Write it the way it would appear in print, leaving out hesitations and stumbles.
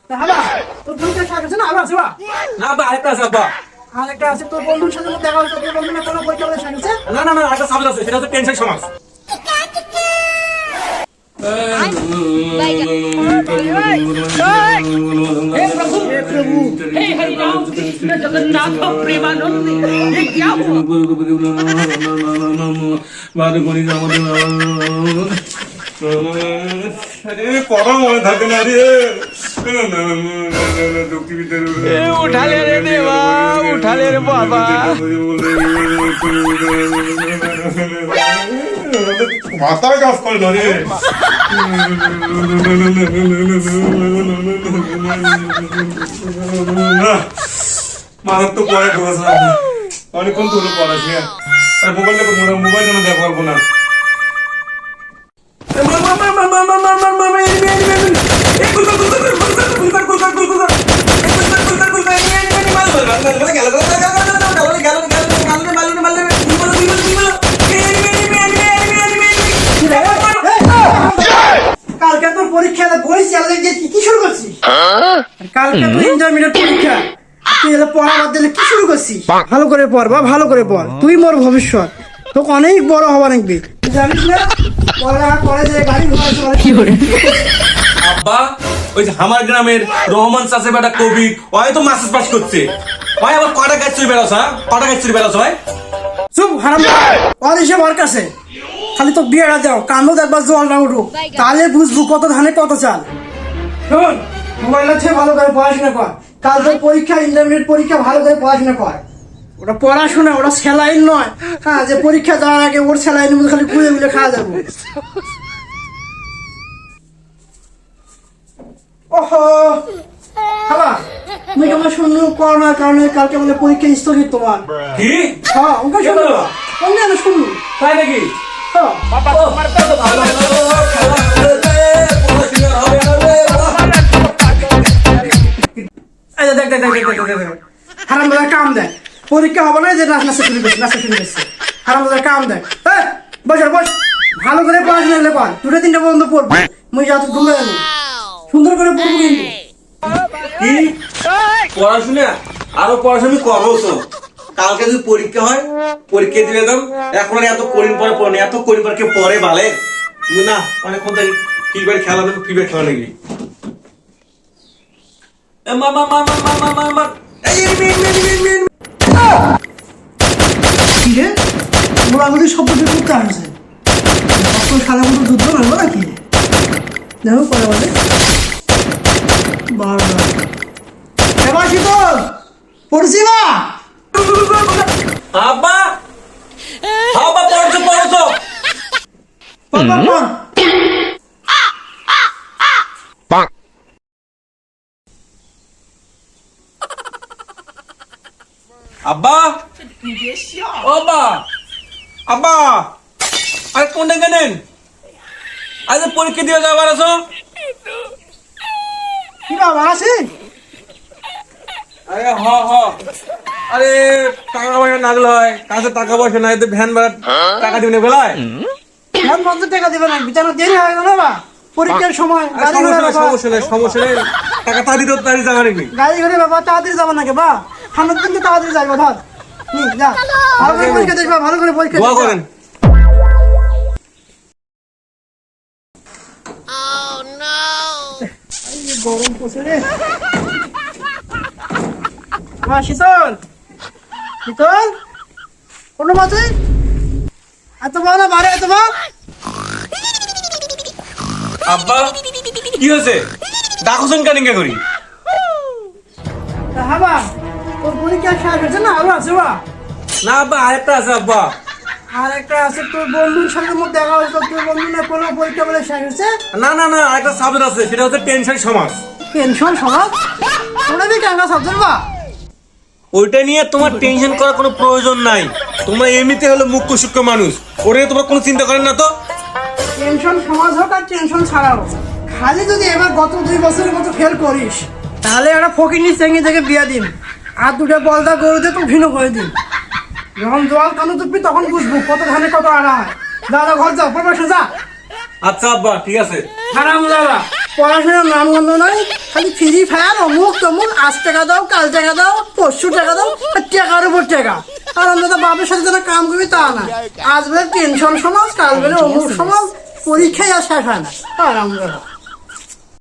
হ্যাঁ তোর পরীক্ষা শেষ হয়েছে না? আরো আছে বা? না আব্বা আরেকটা আছে আব্বা। আরেকটা আছে, তোর বন্ধুর সাথে দেখা হয়েছে, তোর বন্ধু না কোনো পরীক্ষা বলে শেষ হয়েছে? না না না আরেকটা সাবজেক্ট আছে, সেটা হচ্ছে টেনশন সমাজ। हे हरिराम कृष्ण जगन्नाथ प्रेमानंद ये क्या हुआ? পড়া মনে থাকে না রে। उठाले रे देवा, उठाले रे बाबा। মাথার কাজ করে না রে। মাথার তো পরে ঢোকাছে, অনেকক্ষণ ধরে পড়াছি। আর মোবাইলটা মোবাইল যেন দেখা পারবো না। কালকে তোর পরীক্ষা, বই চালালে যে কি শুরু করছিস? কালকে তো ইন্টারমিডিয়েট পরীক্ষা, তুই এলে পড়া বাদ দিলে কি শুরু করছিস? ভালো করে পড় বা ভালো করে পড়, তুই মোর ভবিষ্যৎ, তোকে অনেক বড় হওয়া রাখবি, তুই জানিস না? পড়ালেখা করে যে গাড়ি ঘোড়া চলে কি করে? আব্বা ওই যে আমার গ্রামের রহমান চাষে বেটা কবি, ওই তো মাস্টার্স পাস করছে। ওই আবার কটা গাছ চুরি বেড়াস, হ্যাঁ কটা গাছ চুরি বেড়াস হয়? চুপ হারাম, ওর হিসেব ওর কাছে। খালি তো বিয়েটা দাও, কান্দো একবার জল না উঠুক, তাহলে বুঝবো কত ধানে কত চাল। শোন, মোবাইল আছে, ভালো করে পড়াশোনা কর। কাল তোর পরীক্ষা, ইন্টারমিডিয়েট পরীক্ষা, ভালো করে পড়াশোনা কর। ওটা পড়াশোনা, ওটা স্যালাইন নয়। হ্যাঁ, যে পরীক্ষা যাওয়ার আগে ওর স্যালাইন খালি খুঁজে খুঁজে খাওয়া যাবো। ওহো হ্যাঁ, তুমি কেমন শুনলো করোনার কারণে কালকে বলে পরীক্ষা স্থগিত তোমার। কি? হ্যাঁ, ওকে শুনলো, অন্য শুনলো, তাই নাকি? হ্যাঁ। হারাম দাদার কাম দেয়, পরীক্ষা হবে না যে নাচা শুরু করছে, নাচা শুরু করছে। হারাম দাদার কাম দেয়। বস বস, ভালো করে পড়াশোনা হলে পর, দুটো তিনটা পর্যন্ত পড়বো, মুই যত ঘুমে গেল সুন্দর করে পড়বো কিন্তু। কি পড়াশোনা? আরো পড়াশোনা করবো তো। কালকে যদি পরীক্ষা হয়, পরীক্ষা দিয়ে দাম। এখন আর এত করিম পরে পড়ে, এত করিম পরে কেউ পরে বালে না। অনেকক্ষণ থেকে ফ্রি ফায়ার খেলা নেবো, ফ্রি ফায়ার খেলা নাকি? কি রে, মোড়াগুলি শব্দ বের করতে আসছে, সারা মতো যুদ্ধ নামবো নাকি? দেখো পরে বলে বারবার এবার শীতল পড়ছি বা আব্বা আব্বা পড়ছো পড়ছো। আব্বা ও আব্বা, আব্বা আরে কোনটা কেনেন? আজ পরীক্ষা দিয়ে যাবার আছো? কি বাবা আছে? আরে হ হ, আরে টাকা পয়সা নাগল হয়, কাছে টাকা পয়সা নাই, ভ্যান ভাড়া টাকা দিবেন বেলায়। এখন 50 টাকা দিবে না, বিচারো দেরি হয়ে গেল বা পরীক্ষার সময়। গাড়ি ঘোড়া বাবা, সমস্যা নেই সমস্যা নেই, টাকা তা দিতে তাড়ি যাবে নাকি? গাড়ি ঘোড়া বাবা তাড়াতাড়ি যাবো নাকি বা? ঠান্ডার দিন তো তাড়াতাড়ি যাইবো, ধর নি যা, ভালো করে পরীক্ষা দেখবা, ভালো করে পরীক্ষা দোয়া দেখবা। করেন। গরম পড়ছে রে। শীতল শীতল কোনো মাঝে এত বা না বারে এত বা। আব্বা কি হয়েছে? ডাকুছেন কানিঙ্গা করি? হ্যাঁ বা, তোর পরীক্ষা শেষ হয়েছে না? আরো আছে বা? না আব্বা আরেকটা আছে আব্বা। আর একটা আছে, তোর বন্ধুর সাথে মধ্যে দেখা হয়েছে, তোর বন্ধু না কোনো পরীক্ষা বলে শেষ হয়েছে? না না না আরেকটা সাবজেক্ট আছে, সেটা হচ্ছে টেনশন সমাজ। টেনশন সমাজ? ওটা দিয়ে কেন সাবজেক্ট বা? ওইটা নিয়ে তোমার টেনশন করার কোনো প্রয়োজন নাই। তোমরা এমনিতে হলো মুখ্য সূক্ষ্ম মানুষ, ওটা নিয়ে তোমরা কোনো চিন্তা করেন না তো। টেনশন সমাজ হোক আর টেনশন ছাড়াও, খালি যদি এবার গত 2 বছরের মতো ফেল করিস, তাহলে একটা ফকিনি চেঙ্গি থেকে বিয়া দিন, আর দুটো বলদা গরুতে তো ভিন্ন করে দিন। যখন জল কানু তুপবি তখন বুঝবো কত ধানে কত আড়া হয়। দাদা ঘর যাও, পড়াশোনা যা। আচ্ছা আব্বা ঠিক আছে। হারাম দাদা, পড়াশোনার নাম গন্ধ নাই, খালি ফ্রি ফায়ার অমুক তমুক, আজ টাকা দাও, কাল টাকা দাও, পরশু টাকা দাও, আর টাকার উপর টাকা। আর আমরা তো বাপের সাথে যারা কাম করি তা না, আজ বেলে টেনশন সমাজ, কাল বেলে অমুক সমাজ, পরীক্ষায় আর শেষ হয় না। আর আমরা